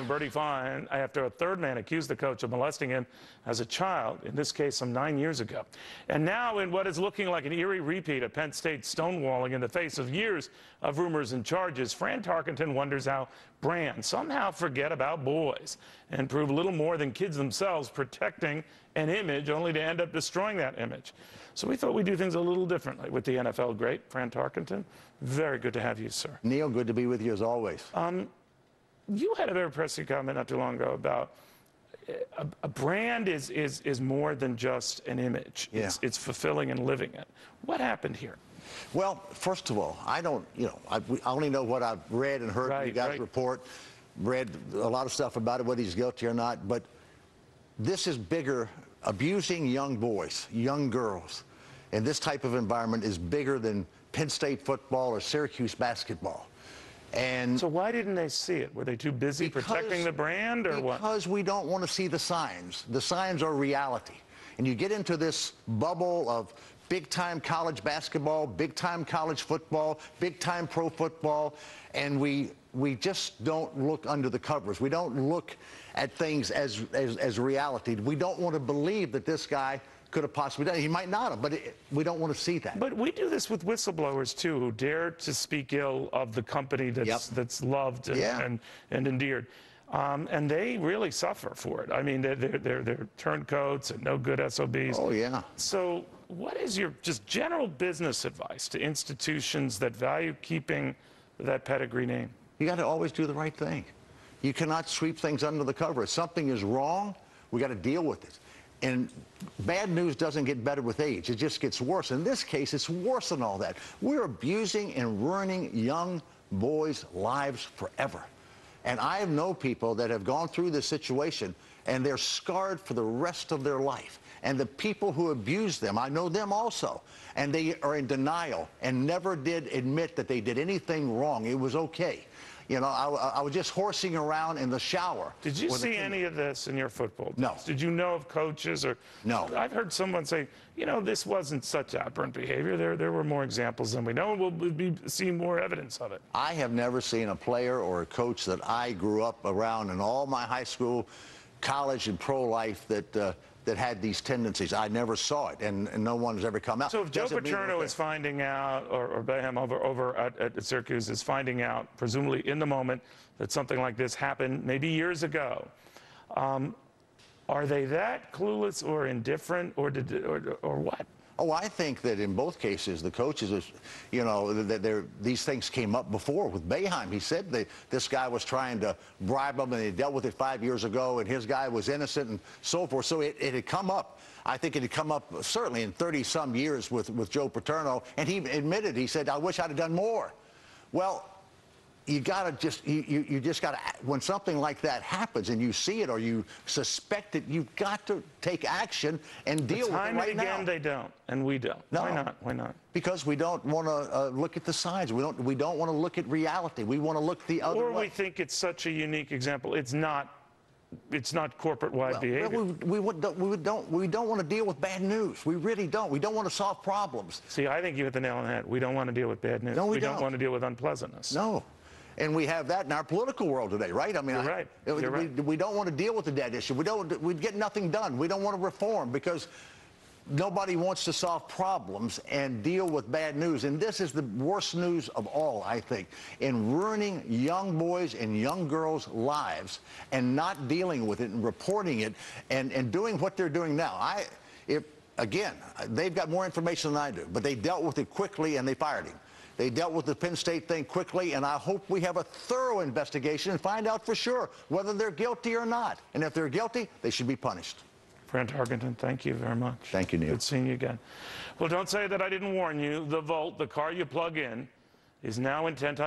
Bertie Fine after a third man accused the coach of molesting him as a child, in this case some 9 years ago. And now in what is looking like an eerie repeat of Penn State stonewalling in the face of years of rumors and charges, Fran Tarkenton wonders how brands somehow forget about boys and prove little more than kids themselves protecting an image only to end up destroying that image. So we thought we'd do things a little differently with the NFL great, Fran Tarkenton. Very good to have you, sir. Neil, good to be with you as always. You had a very pressing comment not too long ago about a brand is more than just an image. Yeah. It's fulfilling and living it. What happened here? Well, first of all, I don't, I only know what I've read and heard you guys report, read a lot of stuff about it, whether he's guilty or not, but this is bigger. Abusing young boys, young girls in this type of environment is bigger than Penn State football or Syracuse basketball. And so why didn't they see it? Were they too busy protecting the brand or what? Because we don't want to see the signs. The signs are reality. And you get into this bubble of big-time college basketball, big-time college football, big-time pro football, and we just don't look under the covers. We don't look at things as reality. We don't want to believe that this guy could have possibly done it. He might not have, but we don't want to see that. But we do this with whistleblowers, too, who dare to speak ill of the company that's loved and endeared. And they really suffer for it. I mean, they're turncoats and no good SOBs. Oh, yeah. So what is your just general business advice to institutions that value keeping that pedigree name? You got to always do the right thing. You cannot sweep things under the cover. If something is wrong, we got to deal with it. And bad news doesn't get better with age. It just gets worse. In this case, it's worse than all that. We're abusing and ruining young boys' lives forever. And I know people that have gone through this situation, and they're scarred for the rest of their life. And the people who abuse them, I know them also. And they are in denial and never did admit that they did anything wrong. It was okay. You know, I was just horsing around in the shower. Did you see any of this in your football teams? No. Did you know of coaches or? No. I've heard someone say, you know, this wasn't such aberrant behavior. There were more examples than we know, and we'll be seeing more evidence of it. I have never seen a player or a coach that I grew up around in all my high school, college, and pro life that had these tendencies. I never saw it, and no one has ever come out. So if Joe Paterno is finding out, or Bayham over at Syracuse is finding out, presumably in the moment, that something like this happened maybe years ago, are they that clueless or indifferent, or what? Oh, I think that in both cases, the coaches, you know, these things came up before with Boeheim. He said that this guy was trying to bribe him, and they dealt with it 5 years ago, and his guy was innocent and so forth. So it had come up. I think it had come up certainly in 30-some years with Joe Paterno, and he admitted, he said, I wish I'd have done more. Well, you gotta just, you just gotta, when something like that happens and you see it or you suspect it, you've got to take action and deal with it right now. Time and again they don't, and we don't. No. Why not? Why not? Because we don't want to look at the signs. We don't want to look at reality. We want to look the other way. Or we think it's such a unique example. It's not corporate-wide behavior. We don't want to deal with bad news. We really don't. We don't want to solve problems. See, I think you hit the nail on the head. We don't want to deal with bad news. No, we don't want to deal with unpleasantness. No. And we have that in our political world today, right? I mean, You're right. You're right. We don't want to deal with the debt issue. We get nothing done. We don't want to reform because nobody wants to solve problems and deal with bad news. And this is the worst news of all, I think, in ruining young boys and young girls' lives and not dealing with it and reporting it and doing what they're doing now. Again, they've got more information than I do, but they dealt with it quickly and they fired him. They dealt with the Penn State thing quickly, and I hope we have a thorough investigation and find out for sure whether they're guilty or not. And if they're guilty, they should be punished. Fran Tarkenton, thank you very much. Thank you, Neil. Good seeing you again. Well, don't say that I didn't warn you. The Volt, the car you plug in, is now intent on